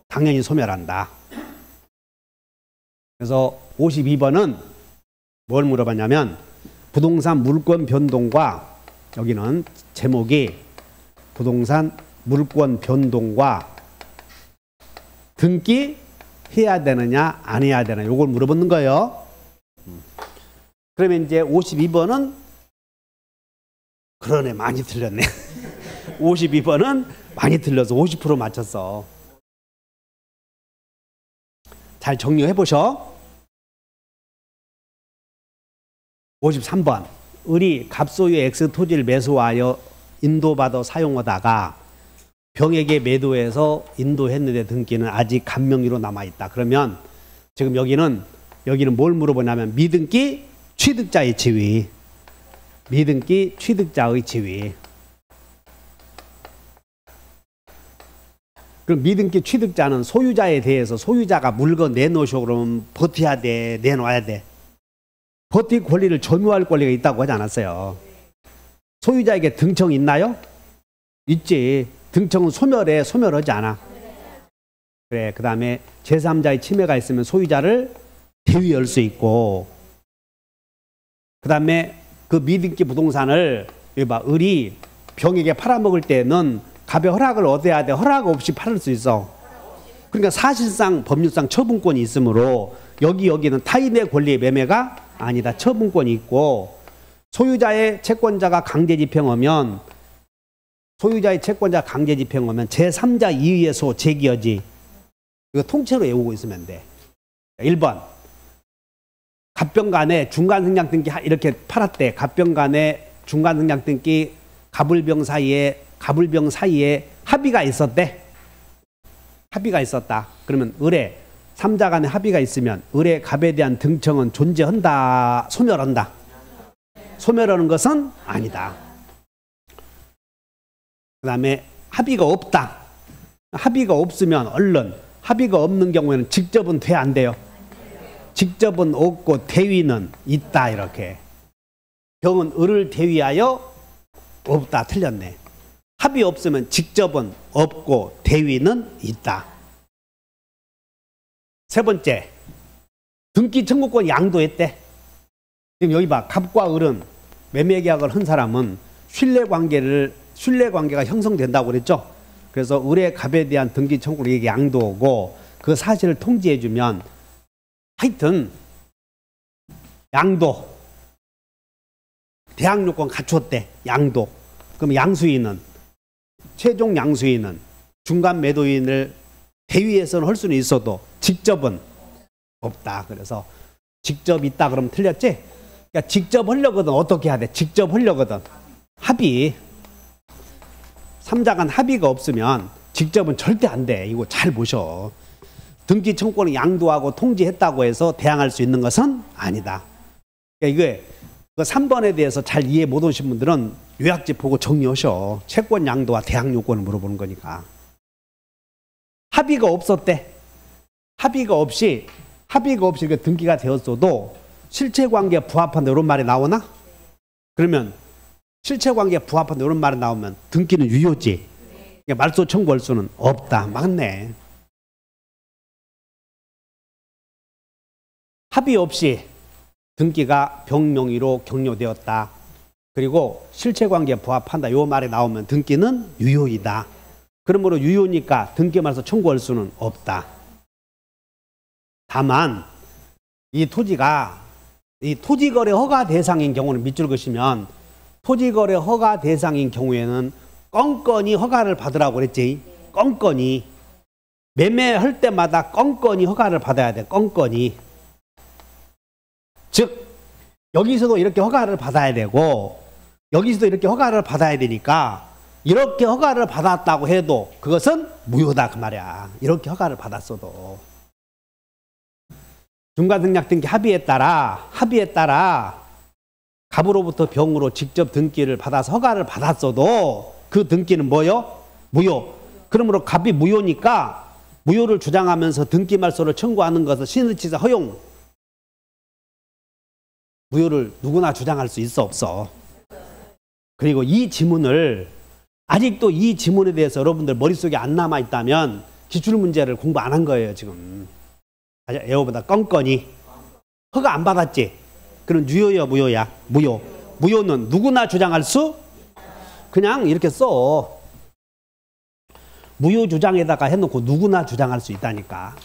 당연히 소멸한다. 그래서 52번은 뭘 물어봤냐면 부동산 물권 변동과 여기는 제목이 부동산 물권 변동과 등기해야 되느냐 안 해야 되느냐 이걸 물어보는 거예요. 그러면 이제 52번은 그러네 많이 틀렸네. 52번은 많이 틀려서 50% 맞췄어. 잘 정리해 보셔. 53번. 을이 갑소유의 X 토지를 매수하여 인도받아 사용하다가 병에게 매도해서 인도했는데 등기는 아직 간명의로 남아있다. 그러면 지금 여기는 뭘 물어보냐면 미등기 취득자의 지위. 미등기 취득자의 지위. 그럼 미등기 취득자는 소유자에 대해서 소유자가 물건 내놓으셔 그러면 버텨야 돼, 내놔야 돼. 버틸 권리를 점유할 권리가 있다고 하지 않았어요. 소유자에게 등청 있나요? 있지. 등청은 소멸해, 소멸하지 않아. 그래, 그 다음에 제3자의 침해가 있으면 소유자를 대위할 수 있고, 그 다음에 그 미등기 부동산을 여기 봐, 을이 병에게 팔아먹을 때는 갑의 허락을 얻어야 돼. 허락 없이 팔을 수 있어. 그러니까 사실상 법률상 처분권이 있으므로 여기는 타인의 권리의 매매가 아니다. 처분권이 있고, 소유자의 채권자가 강제 집행하면 제3자 이의에서 제기하지. 이거 통째로 외우고 있으면 돼. 1번 갑병간에 중간승량 등기 이렇게 팔았대. 갑병간에 중간승량 등기 갑을병 사이에 합의가 있었대. 합의가 있었다. 그러면 을에 3자 간에 합의가 있으면 을의 갑에 대한 등청은 존재한다, 소멸한다. 소멸하는 것은 아니다. 그 다음에 합의가 없다. 합의가 없으면 얼른, 합의가 없는 경우에는 직접은 돼, 안 돼요? 직접은 없고 대위는 있다. 이렇게. 병은 을을 대위하여 없다. 틀렸네. 합의 없으면 직접은 없고 대위는 있다. 세 번째, 등기 청구권 양도했대. 지금 여기 봐, 갑과 을은 매매계약을 한 사람은 신뢰관계가 형성된다고 그랬죠. 그래서 을의 갑에 대한 등기 청구를 양도하고 그 사실을 통지해주면 하여튼 양도, 대항요건 갖추었대. 양도. 그럼 양수인은, 최종 양수인은 중간 매도인을 대위해서는 할 수는 있어도 직접은 없다. 그래서 직접 있다 그러면 틀렸지? 그러니까 직접 하려거든 어떻게 해야 돼? 직접 하려거든 합의. 3자 간 합의가 없으면 직접은 절대 안 돼. 이거 잘 보셔. 등기 청구권을 양도하고 통지했다고 해서 대항할 수 있는 것은 아니다. 그러니까 이게 3번에 대해서 잘 이해 못 오신 분들은 요약집 보고 정리하셔. 채권 양도와 대항 요건을 물어보는 거니까. 합의가 없었대. 합의가 없이 이렇게 등기가 되었어도 실체관계에 부합한다 이런 말이 나오나? 그러면 실체관계에 부합한다 이런 말이 나오면 등기는 유효지. 그러니까 말소 청구할 수는 없다. 맞네. 합의 없이 등기가 병명의로 격려되었다. 그리고 실체관계에 부합한다. 이 말이 나오면 등기는 유효이다. 그러므로 유효니까 등기 말소 청구할 수는 없다. 다만 이 토지가 이 토지거래 허가 대상인 경우는 밑줄 그시면 토지거래 허가 대상인 경우에는 껌껌이 허가를 받으라고 그랬지. 껌껌이 매매할 때마다 껌껌이 허가를 받아야 돼. 껌껌이. 즉 여기서도 이렇게 허가를 받아야 되고 여기서도 이렇게 허가를 받아야 되니까 이렇게 허가를 받았다고 해도 그것은 무효다 그 말이야. 이렇게 허가를 받았어도. 중간승량 등기 합의에 따라 갑으로부터 병으로 직접 등기를 받아서 허가를 받았어도 그 등기는 뭐요? 무효. 그러므로 갑이 무효니까 무효를 주장하면서 등기 말소를 청구하는 것은 신의치사 허용. 무효를 누구나 주장할 수 있어 없어? 그리고 이 지문을 아직도 이 지문에 대해서 여러분들 머릿속에 안 남아있다면 기출문제를 공부 안 한 거예요 지금. 에어보다 껌껌이 허가 안 받았지? 그럼 유효야 무효야? 무효. 무효는 누구나 주장할 수? 그냥 이렇게 써. 무효 주장에다가 해놓고 누구나 주장할 수 있다니까.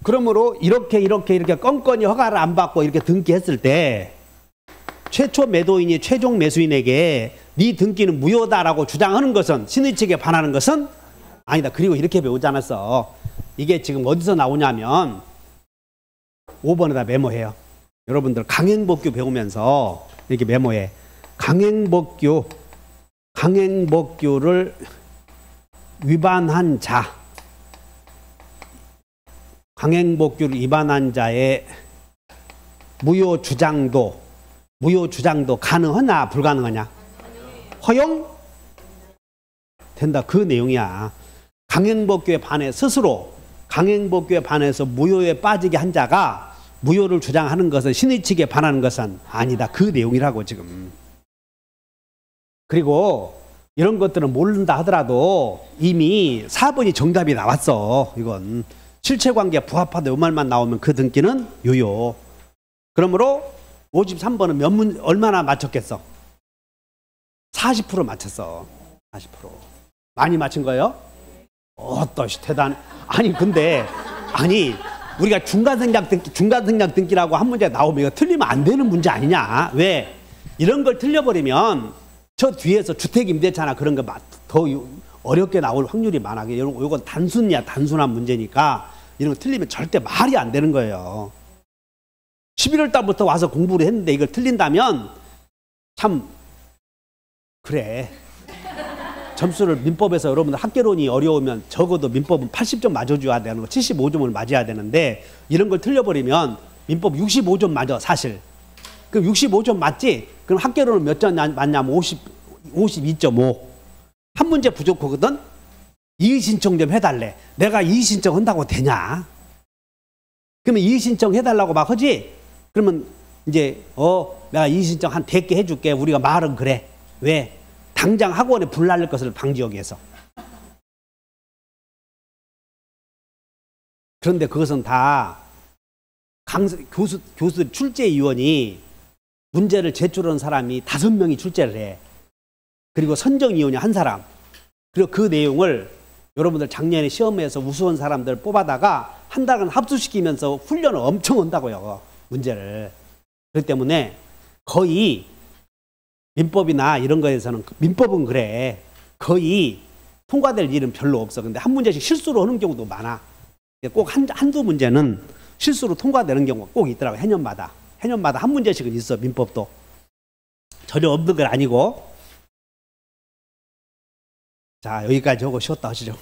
그러므로 이렇게 껌껌이 허가를 안 받고 이렇게 등기했을 때 최초 매도인이 최종 매수인에게 네 등기는 무효다라고 주장하는 것은 신의 측에 반하는 것은 아니다. 그리고 이렇게 배우지 않았어. 이게 지금 어디서 나오냐면 5번에다 메모해요. 여러분들 강행법규 배우면서 이렇게 메모해. 강행법규 강행법규를 위반한 자, 강행법규를 위반한 자의 무효 주장도 가능하냐 불가능하냐? 허용? 된다. 그 내용이야. 강행법규에 반해 스스로 강행법규에 반해서 무효에 빠지게 한 자가 무효를 주장하는 것은 신의 측에 반하는 것은 아니다. 그 내용이라고 지금. 그리고 이런 것들은 모른다 하더라도 이미 4번이 정답이 나왔어. 이건 실체관계에 부합하다 이 말만 나오면 그 등기는 유효. 그러므로 53번은 얼마나 맞췄겠어? 40% 맞췄어. 40%. 많이 맞힌 거예요? 어떠시 대단. 근데 우리가 중간생략 등기라고 한 문제 나오면 이거 틀리면 안 되는 문제 아니냐? 왜? 이런 걸 틀려버리면 저 뒤에서 주택임대차나 그런 거 더 어렵게 나올 확률이 많아. 이건 단순한 문제니까 이런 거 틀리면 절대 말이 안 되는 거예요. 11월 달부터 와서 공부를 했는데 이걸 틀린다면 참 그래. 점수를 민법에서 여러분들 학개론이 어려우면 적어도 민법은 80점 맞아줘야 되는 거 75점을 맞아야 되는데 이런 걸 틀려버리면 민법 65점 맞아 사실. 그럼 65점 맞지? 그럼 학개론은 몇 점 맞냐면 52.5. 한 문제 부족하거든? 이의신청 좀 해달래. 내가 이의신청 한다고 되냐? 그러면 이의신청 해달라고 막 하지? 그러면 이제 내가 이의신청 한 100개 해줄게. 우리가 말은 그래. 왜? 당장 학원에 불 날릴 것을 방지하기 위해서. 그런데 그것은 다 교수 출제위원이 문제를 제출한 사람이 5명이 출제를 해. 그리고 선정위원이 한 사람. 그리고 그 내용을 여러분들 작년에 시험에서 우수한 사람들 뽑아다가 한 달간 합수시키면서 훈련을 엄청 한다고요. 문제를. 그렇기 때문에 거의 민법이나 이런 거에서는 민법은 그래. 거의 통과될 일은 별로 없어. 근데 한 문제씩 실수로 하는 경우도 많아. 꼭 한두 문제는 실수로 통과되는 경우가 꼭 있더라고. 해년마다 한 문제씩은 있어. 민법도. 전혀 없는 건 아니고. 자, 여기까지 하고 쉬었다 하시죠.